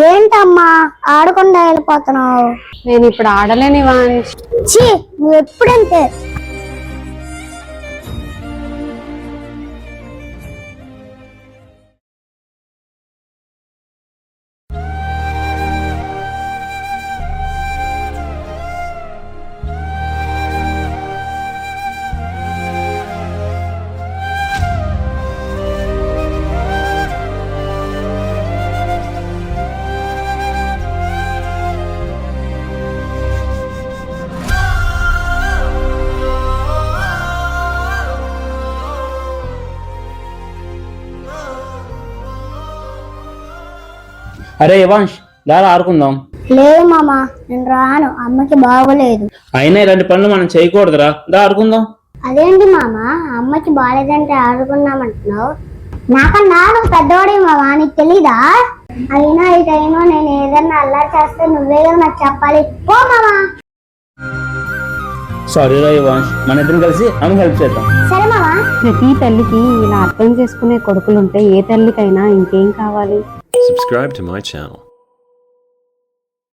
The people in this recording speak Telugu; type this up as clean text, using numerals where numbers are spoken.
ఏంటమ్మా ఆడకుండా వెళ్ళిపోతున్నావు? నేను ఇప్పుడు ఆడలేని వాంచ్. ఛీ, నువ్వు ఎప్పుడంతే. అరే యవాంష్, దారా ఆడుకుందాం. లేదు మామా, నేను రాను, అమ్మకి బాగోలేదు. అయినా ఇలాంటి పనులు మనం చేయకూడదురా, దా ఆడుకుందాం. అదేంటి మామా, అమ్మకి బాగాలేదంటే ఆడుకున్నామంటున్నావు? నాకన్నా నువ్వు పెద్దవాడే మామా, నీకు తెలీదా? అయినా ఈ టైంలో నేను ఏదన్నా అల్లరి చేస్తే నువ్వే కదా నాకు చెప్పాలి. పో మామా. సారీ రా యవాంష్, మన ఇద్దరం కలిసి అమ్మ హెల్ప్ చేద్దాం. సరే మామా. ప్రతి తల్లికి ఇలా అర్థం చేసుకునే కొడుకులుంటే ఏ తల్లికైనా ఇంకేం కావాలి? Subscribe to my channel.